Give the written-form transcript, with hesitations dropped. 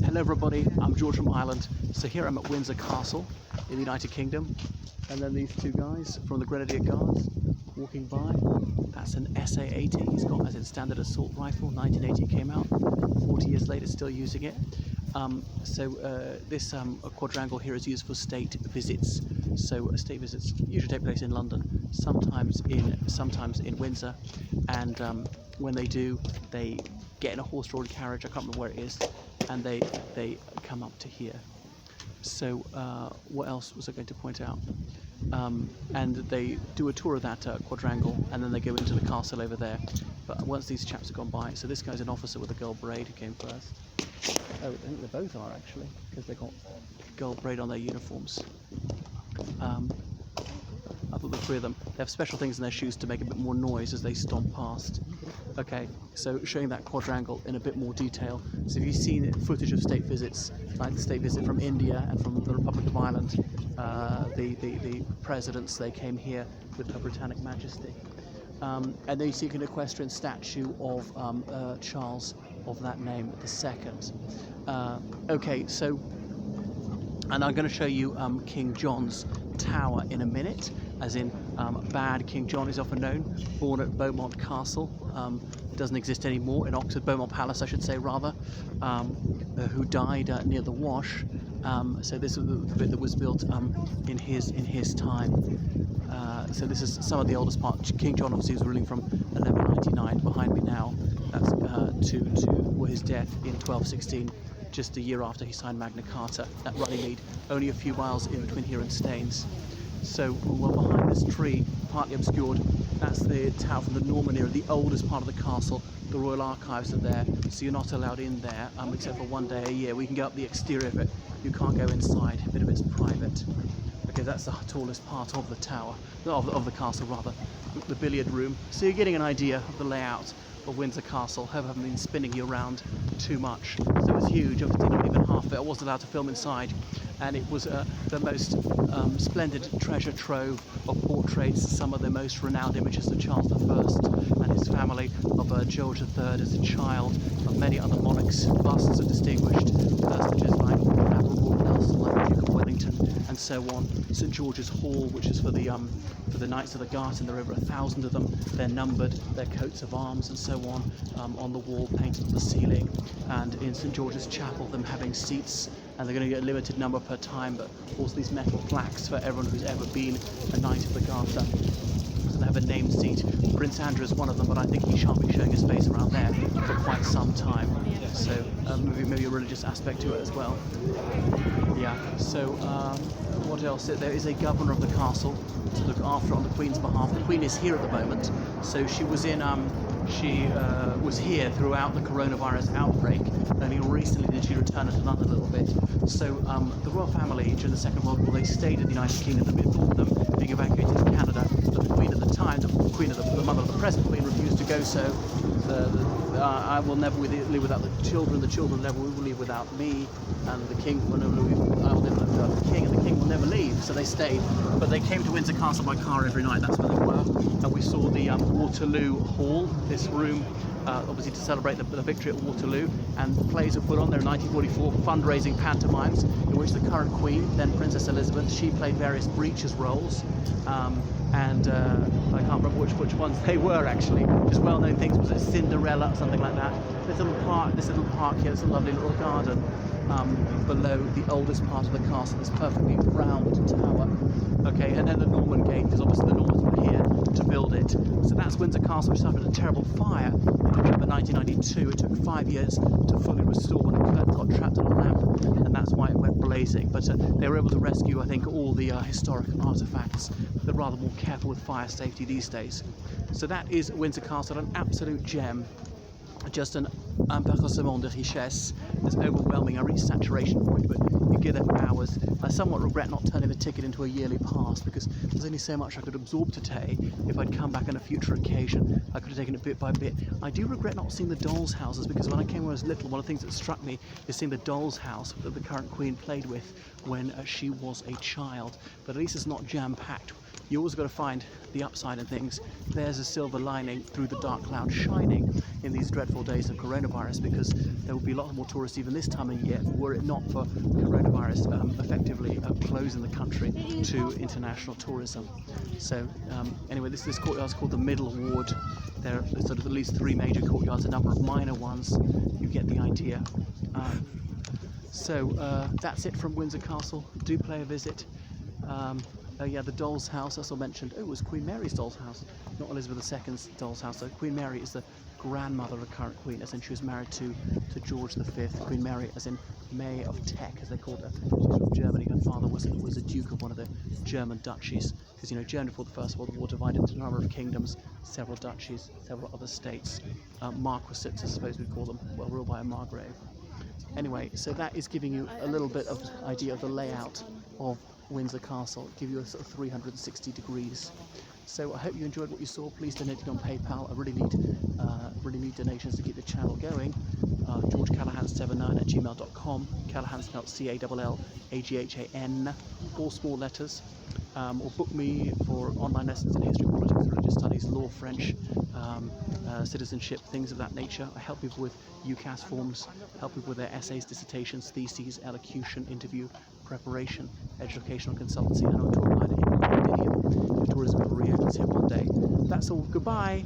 Hello everybody, I'm George from Ireland. So here I'm at Windsor Castle in the United Kingdom, and then these two guys from the Grenadier Guards walking by. That's an SA-80, he's got as in standard assault rifle, 1980 it came out, 40 years later still using it. This quadrangle here is used for state visits. So state visits usually take place in London, sometimes in Windsor, and when they do, they get in a horse-drawn carriage, I can't remember where it is, and they come up to here. So what else was I going to point out? And they do a tour of that quadrangle, and then they go into the castle over there. But once these chaps have gone by, so this guy's an officer with a gold braid who came first. Oh, I think they both are actually, because they've got gold braid on their uniforms. I thought the three of them, they have special things in their shoes to make a bit more noise as they stomp past. Okay, so showing that quadrangle in a bit more detail. So if you've seen footage of state visits, like the state visit from India and from the Republic of Ireland, the presidents, they came here with Her Britannic Majesty. And then you see an equestrian statue of Charles of that name, the second. Okay, so, and I'm going to show you King John's Tower in a minute, as in bad King John is often known, born at Beaumont Castle, doesn't exist anymore, in Oxford, Beaumont Palace I should say rather, who died near the Wash. So this was the bit that was built in his time. So this is some of the oldest part. King John obviously was ruling from 1199 behind me now. That's to his death in 1216, just a year after he signed Magna Carta at Runnymede, only a few miles in between here and Staines. So well, behind this tree, partly obscured, that's the tower from the Norman era, the oldest part of the castle. The Royal Archives are there, so you're not allowed in there, except for one day a year. We can go up the exterior of it, you can't go inside, a bit of it's private. Okay, that's the tallest part of the tower, of the castle rather, the billiard room. So you're getting an idea of the layout of Windsor Castle. I haven't been spinning you around too much. So it's huge, obviously not even half of it. I wasn't allowed to film inside, and it was the most splendid treasure trove of portraits, some of the most renowned images of Charles I and his family, of George III as a child, of many other monarchs, busts of distinguished personages like Admiral Nelson, like the Duke of Wellington, and so on. St George's Hall, which is for the Knights of the Garter, and there are over 1,000 of them. They're numbered, their coats of arms and so on the wall, painted on the ceiling, and in St George's Chapel, them having seats, and they're going to get a limited number per time, but also these metal plaques for everyone who's ever been a Knight of the Garter. So they have a named seat. Prince Andrew is one of them, but I think he shan't be showing his face around there for quite some time. So maybe a religious aspect to it as well. Yeah, so what else? There is a governor of the castle to look after on the Queen's behalf. The Queen is here at the moment, so she was in was here throughout the coronavirus outbreak. Only recently did she return to London a little bit. So the royal family during the Second World War, they stayed in the United Kingdom. The of them being evacuated to Canada, but the Queen at the time, the Queen of the mother of the present Queen, refused to go. So I will never live without the children. The children never will leave without me, and the King will never leave. I will never live without the King, and the King will never leave. So they stayed, but they came to Windsor Castle by car every night. That's where they were, and we saw the Waterloo Hall, this room, obviously to celebrate the victory at Waterloo, and plays were put on there in 1944, fundraising pantomimes in which the current Queen, then Princess Elizabeth, she played various breeches roles, and I can't remember which ones they were actually. Just well-known things, was it Cinderella or something like that? This little park here, this lovely little garden below the oldest part of the castle, this perfectly round tower. Okay, and then the Norman Gate, because obviously the Normans were here to build it. So that's Windsor Castle, which suffered a terrible fire in November 1992. It took 5 years to fully restore when the curtain got trapped in a lamp, and that's why it went blazing. But they were able to rescue, I think, all the historic artefacts. They're rather more careful with fire safety these days. So that is Windsor Castle, an absolute gem. Just an embarrassment de richesse. It's overwhelming. I reached saturation point, but you get there for hours. I somewhat regret not turning the ticket into a yearly pass, because there's only so much I could absorb today. If I'd come back on a future occasion, I could have taken it bit by bit. I do regret not seeing the dolls' houses, because when I came when I was little, one of the things that struck me is seeing the doll's house that the current Queen played with when she was a child. But at least it's not jam-packed you always got to find the upside in things. There's a silver lining through the dark cloud shining in these dreadful days of coronavirus, because there will be a lot more tourists even this time of year were it not for coronavirus effectively closing the country to international tourism. So anyway, this courtyard is called the Middle Ward. There are sort of at least 3 major courtyards, a number of minor ones. You get the idea. So that's it from Windsor Castle. Do pay a visit. Yeah, the doll's house, as I mentioned. Oh, it was Queen Mary's doll's house, not Elizabeth II's doll's house. So Queen Mary is the grandmother of the current queen, as in she was married to George V. Queen Mary, as in May of Teck, as they called her. She's from Germany. Her father was a duke of one of the German duchies, because Germany before the First World War divided into a number of kingdoms, several duchies, several other states, marquisate, I suppose we'd call them, well, ruled by a margrave. Anyway, so that is giving you a little bit of idea of the layout of Windsor Castle, give you a sort of 360 degrees. So I hope you enjoyed what you saw. Please donate it on PayPal. I really need donations to keep the channel going. GeorgeCallahan79@gmail.com. Callahan spelled CALLAGHAN, all small letters. Or book me for online lessons in history, politics, religious studies, law, French, citizenship, things of that nature. I help people with UCAS forms, help people with their essays, dissertations, theses, elocution, interview preparation, educational consultancy, and I'll talk about it in one video if tourism ever reopens here one day. That's all. Goodbye.